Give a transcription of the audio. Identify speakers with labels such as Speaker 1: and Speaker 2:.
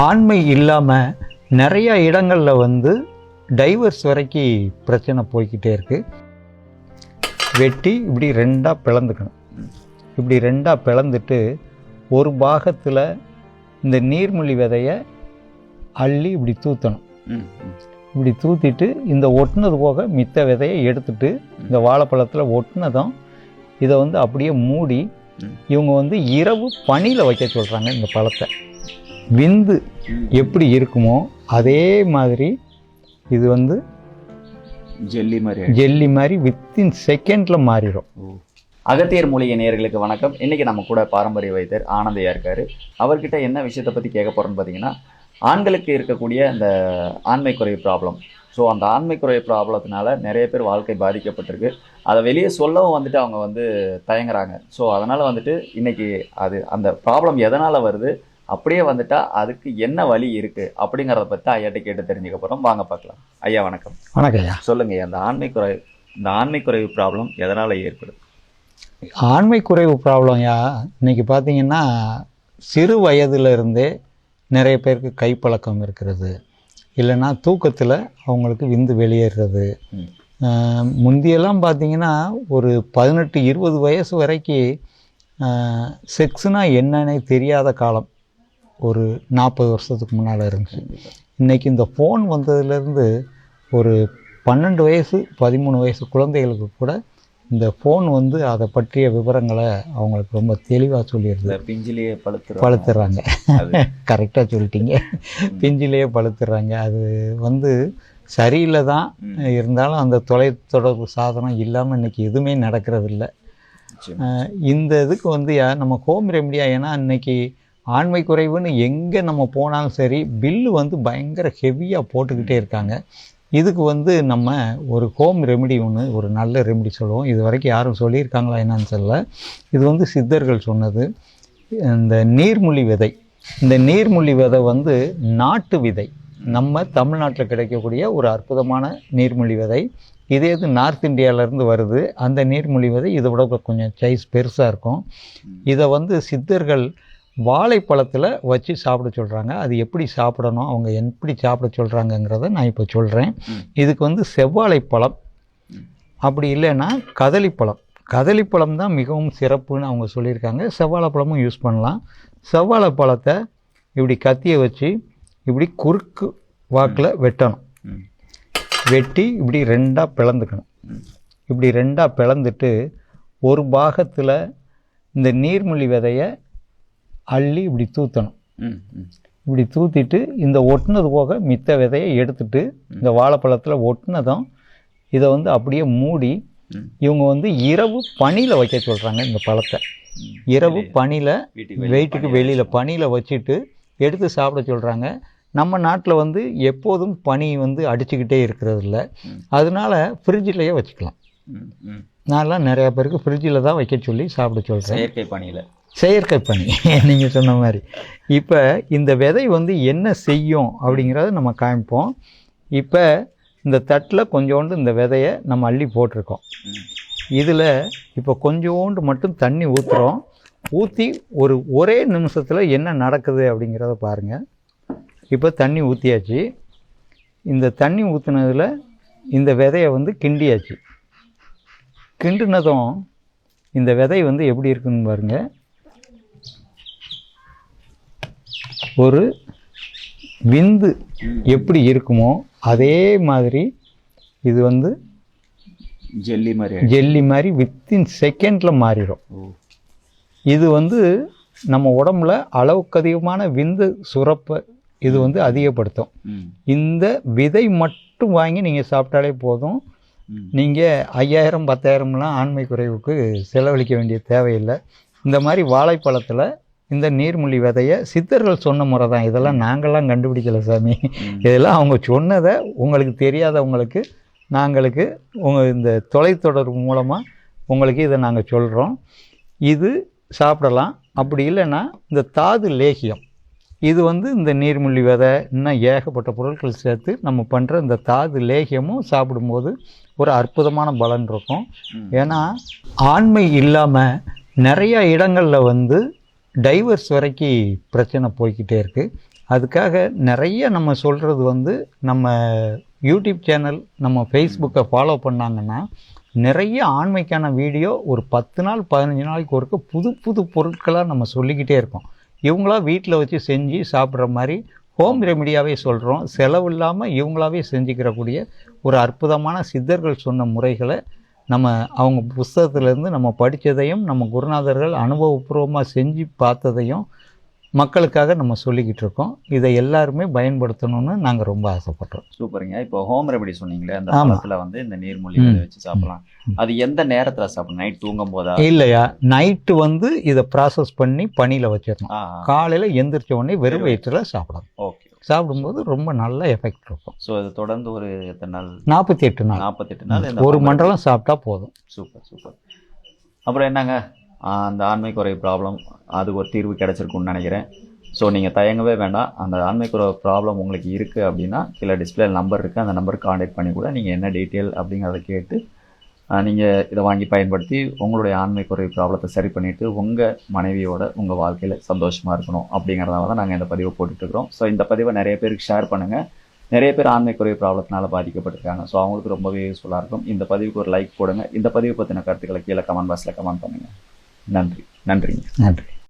Speaker 1: ஆண்மை இல்லாமல் நிறையா இடங்களில் வந்து டைவர்ஸ் வரைக்கும் பிரச்சனை போய்கிட்டே இருக்குது. வெட்டி இப்படி ரெண்டாக பிளந்துக்கணும். இப்படி ரெண்டாக பிளந்துட்டு ஒரு பாகத்தில் இந்த நீர்மொழி விதையை அள்ளி இப்படி தூற்றணும். இப்படி தூத்திட்டு இந்த ஒட்டுனது போக மித்த விதையை எடுத்துட்டு இந்த வாழைப்பழத்தில் ஒட்டுனதும் இதை வந்து அப்படியே மூடி இவங்க வந்து இரவு பனியில் வைக்க சொல்கிறாங்க. இந்த பழத்தை விந்து எப்படி இருக்குமோ அதே மாதிரி இது வந்து ஜெல்லி மாதிரி வித்தின் செகண்டில் மாறிடும்.
Speaker 2: அகத்தியர் மூலிகை நேயர்களுக்கு வணக்கம். இன்றைக்கி நம்ம கூட பாரம்பரிய வைத்தியர் ஆனந்தையா இருக்கார். அவர்கிட்ட என்ன விஷயத்தை பற்றி கேட்க போகிறோன்னு பார்த்தீங்கன்னா, ஆண்களுக்கு இருக்கக்கூடிய அந்த ஆண்மை குறைவு ப்ராப்ளம். ஸோ அந்த ஆண்மை குறைவு ப்ராப்ளத்தினால நிறைய பேர் வாழ்க்கை பாதிக்கப்பட்டிருக்கு. அதை வெளியே சொல்லவும் வந்துட்டு அவங்க வந்து தயங்குறாங்க. ஸோ அதனால் வந்துட்டு இன்றைக்கி அந்த ப்ராப்ளம் எதனால் வருது, அப்படியே வந்துட்டா அதுக்கு என்ன வழி இருக்குது அப்படிங்கிறத பற்றி ஐயாட்ட கேட்டு தெரிஞ்சுக்க போகிறோம். வாங்க பார்க்கலாம். ஐயா வணக்கம்.
Speaker 1: வணக்கம் ஐயா.
Speaker 2: சொல்லுங்கள், அந்த ஆண்மை குறைவு ப்ராப்ளம் எதனால் ஏற்படுது?
Speaker 1: ஆண்மை குறைவு ப்ராப்ளம் இன்னைக்கு பார்த்தீங்கன்னா சிறு வயதிலிருந்தே நிறைய பேருக்கு கைப்பழக்கம் இருக்கிறது, இல்லைன்னா தூக்கத்தில் அவங்களுக்கு விந்து வெளியேறது. முந்தியெல்லாம் பார்த்தீங்கன்னா ஒரு 18-20 வயசு வரைக்கும் செக்ஸ்னால் என்னன்னே தெரியாத காலம் ஒரு 40 வருஷத்துக்கு முன்னால் இருந்துச்சு. இன்றைக்கி இந்த ஃபோன் வந்ததுலேருந்து ஒரு 12 வயசு 13 வயசு குழந்தைகளுக்கு கூட இந்த ஃபோன் வந்து அதை பற்றிய விவரங்களை அவங்களுக்கு ரொம்ப தெளிவாக சொல்லிடுது.
Speaker 2: பிஞ்சிலேயே
Speaker 1: பழுத்துறாங்க. கரெக்டாக சொல்லிட்டீங்க, பிஞ்சிலேயே பழுத்துறாங்க. அது வந்து சரியில்லை தான், இருந்தாலும் அந்த தொலைத்தொடர்பு சாதனம் இல்லாமல் இன்றைக்கி எதுவுமே நடக்கிறதில்ல. இந்த இதுக்கு வந்து நம்ம ஹோம் ரெமடியாக, ஏன்னா இன்றைக்கி ஆண்மை குறைவுன்னு எங்கே நம்ம போனாலும் சரி பில்லு வந்து பயங்கர ஹெவியாக போட்டுக்கிட்டே இருக்காங்க. இதுக்கு வந்து நம்ம ஒரு ஹோம் ரெமெடி ஒன்று, ஒரு நல்ல ரெமெடி சொல்லுவோம். இது வரைக்கும் யாரும் சொல்லியிருக்காங்களா என்னன்னு சொல்லலை. இது வந்து சித்தர்கள் சொன்னது. இந்த நீர்மொழி விதை, இந்த நீர்மொழி விதை வந்து நாட்டு விதை, நம்ம தமிழ்நாட்டில் கிடைக்கக்கூடிய ஒரு அற்புதமான நீர்மொழி விதை. இதே இது நார்த் இந்தியாவிலேருந்து வருது. அந்த நீர்மொழி விதை இதை விட கொஞ்சம் சைஸ் பெருசாக இருக்கும். இதை வந்து சித்தர்கள் வாழைப்பழத்தில் வச்சு சாப்பிட சொல்கிறாங்க. அது எப்படி சாப்பிடணும், அவங்க எப்படி சாப்பிட சொல்கிறாங்கங்கிறத நான் இப்போ சொல்கிறேன். இதுக்கு வந்து செவ்வாழைப்பழம், அப்படி இல்லைன்னா கதளிப்பழம் தான் மிகவும் சிறப்புன்னு அவங்க சொல்லியிருக்காங்க. செவ்வாழைப்பழமும் யூஸ் பண்ணலாம். செவ்வாழைப்பழத்தை இப்படி கத்தியை வச்சு இப்படி குறுக்கு வாக்கில் வெட்டணும். வெட்டி இப்படி ரெண்டாக பிளந்துக்கணும். இப்படி ரெண்டாக பிளந்துட்டு ஒரு பாகத்தில் இந்த நீர்மொழி விதையை அள்ளி இப்படி தூற்றணும். இப்படி தூத்திட்டு இந்த ஒட்டுனது போக மித்த விதையை எடுத்துட்டு இந்த வாழைப்பழத்தில் ஒட்டுனதும் இதை வந்து அப்படியே மூடி இவங்க வந்து இரவு பனியில் வைக்க சொல்கிறாங்க. இந்த பழத்தை இரவு பனியில், வெயிட்டுக்கு வெளியில் பனியில் வச்சுட்டு எடுத்து சாப்பிட சொல்கிறாங்க. நம்ம நாட்டில் வந்து எப்போதும் பனி வந்து அடிச்சுக்கிட்டே இருக்கிறது இல்லை, அதனால ஃப்ரிட்ஜிலேயே வச்சுக்கலாம். நான்லாம் நிறையா பேருக்கு ஃப்ரிட்ஜில் தான் வைக்க சொல்லி சாப்பிட சொல்கிறேன். செயற்கை பனி நீங்கள் சொன்ன மாதிரி. இப்போ இந்த விதை வந்து என்ன செய்யும் அப்படிங்கிறத நம்ம காமிப்போம். இப்போ இந்த தட்டில் கொஞ்சோண்டு இந்த விதையை நம்ம அள்ளி போட்டிருக்கோம். இதில் இப்போ கொஞ்சோண்டு மட்டும் தண்ணி ஊற்றுறோம். ஊற்றி ஒரே நிமிஷத்தில் என்ன நடக்குது அப்படிங்கிறத பாருங்கள். இப்போ தண்ணி ஊற்றியாச்சு. இந்த தண்ணி ஊற்றுனதில் இந்த விதையை வந்து கிண்டியாச்சு. கிண்டுனதும் இந்த விதை வந்து எப்படி இருக்குன்னு பாருங்கள். ஒரு விந்து எப்படி இருக்குமோ அதே மாதிரி இது வந்து ஜெல்லி மாதிரி வித்தின் செகண்டில் மாறிடும். இது வந்து நம்ம உடம்புல அளவுக்கு அதிகமான விந்து சுரப்பை இது வந்து அதிகப்படுத்தும். இந்த விதை மட்டும் வாங்கி நீங்கள் சாப்பிட்டாலே போதும். நீங்கள் 5000-10,000லாம் ஆண்மை குறைவுக்கு செலவழிக்க வேண்டிய தேவையில்லை. இந்த மாதிரி வாழைப்பழத்தில் இந்த நீர்மொழி விதையை சித்தர்கள் சொன்ன முறை தான். இதெல்லாம் நாங்கள்லாம் கண்டுபிடிக்கல சாமி. இதெல்லாம் அவங்க சொன்னதை உங்களுக்கு தெரியாதவங்களுக்கு நாங்களுக்கு இந்த தொலைத்தொடர்பு மூலமாக உங்களுக்கு இதை நாங்கள் சொல்கிறோம். இது சாப்பிடலாம். அப்படி இல்லைன்னா இந்த தாது லேகியம், இது வந்து இந்த நீர்மொழி விதை இன்னும் ஏகப்பட்ட பொருட்கள் சேர்த்து நம்ம பண்ணுற இந்த தாது லேகியமும் சாப்பிடும்போது ஒரு அற்புதமான பலன் இருக்கும். ஏன்னா ஆண்மை இல்லாமல் நிறையா இடங்களில் வந்து டைவர்ஸ் வரைக்கும் பிரச்சனை போய்கிட்டே இருக்குது. அதுக்காக நிறைய நம்ம சொல்கிறது வந்து நம்ம யூடியூப் சேனல் நம்ம ஃபேஸ்புக்கை ஃபாலோ பண்ணாங்கன்னா நிறைய ஆண்மைக்கான வீடியோ ஒரு 10 நாள் 15 நாளைக்கு ஒருக்க புது புது பொருட்களாக நம்ம சொல்லிக்கிட்டே இருக்கோம். இவங்களா வீட்டில் வச்சு செஞ்சு சாப்பிட்ற மாதிரி ஹோம் ரெமிடியாகவே சொல்கிறோம். செலவு இல்லாமல் இவங்களாவே செஞ்சுக்கிறக்கூடிய ஒரு அற்புதமான சித்தர்கள் சொன்ன முறைகளை நம்ம அவங்க புஸ்தகத்திலேருந்து நம்ம படித்ததையும் நம்ம குருநாதர்கள் அனுபவபூர்வமாக செஞ்சு பார்த்ததையும் மக்களுக்காக நம்ம சொல்லிக்கிட்டு இருக்கோம். இதை எல்லாருமே பயன்படுத்தணும்னு நாங்கள் ரொம்ப ஆசைப்படுறோம்.
Speaker 2: சூப்பருங்க. இப்போ ஹோம் ரெமெடி சொன்னீங்களே, அந்த பழத்தில் வந்து இந்த நீர்மூலிகளை வச்சு சாப்பிடலாம். அது எந்த நேரத்தில் சாப்பிடணும்? நைட் தூங்கும் போதா?
Speaker 1: இல்லையா, நைட்டு வந்து இதை ப்ராசஸ் பண்ணி பனியில் வச்சிடணும். காலையில் எந்திரிச்ச உடனே வெறும் வயிற்றுல சாப்பிடணும்.
Speaker 2: ஓகே.
Speaker 1: சாப்பிடும்போது ரொம்ப நல்ல எஃபெக்ட் இருக்கும்.
Speaker 2: ஸோ இது தொடர்ந்து ஒரு எத்தனை நாள்?
Speaker 1: 48 நாள்.
Speaker 2: 48 நாள்
Speaker 1: ஒரு மண்டலம் சாப்பிட்டா போதும்.
Speaker 2: Super super. அப்புறம் என்னங்க, அந்த ஆண்மை குறை ப்ராப்ளம் அதுக்கு ஒரு தீர்வு கிடச்சிருக்குன்னு நினைக்கிறேன். ஸோ நீங்கள் தயங்கவே வேண்டாம். அந்த ஆண்மை குறை ப்ராப்ளம் உங்களுக்கு இருக்குது அப்படின்னா கீழே டிஸ்பிளே நம்பர் இருக்குது, அந்த நம்பருக்கு காண்டாக்ட் பண்ணி கூட நீங்கள் என்ன டீட்டெயில் அப்படிங்கிறத கேட்டு நீங்கள் இதை வாங்கி பயன்படுத்தி உங்களுடைய ஆண்மை குறை ப்ராப்ளத்தை சரி பண்ணிவிட்டு உங்கள் மனைவியோட உங்கள் வாழ்க்கையில் சந்தோஷமாக இருக்கணும் அப்படிங்கிறதால தான் நாங்கள் இந்த பதிவை போட்டுட்ருக்கிறோம். ஸோ இந்த பதிவை நிறைய பேருக்கு ஷேர் பண்ணுங்கள். நிறைய பேர் ஆண்மை குறை ப்ராப்ளத்தினால பாதிக்கப்பட்டிருக்காங்க. ஸோ அவங்களுக்கு ரொம்பவே யூஸ்ஃபுல்லாக இருக்கும். இந்த பதிவுக்கு ஒரு லைக் போடுங்க. இந்த பதிவு பற்றின கருத்துக்களை கீழே கமெண்ட் பாக்ஸில் கமெண்ட் பண்ணுங்கள். நன்றி. நன்றிங்க.
Speaker 1: நன்றி.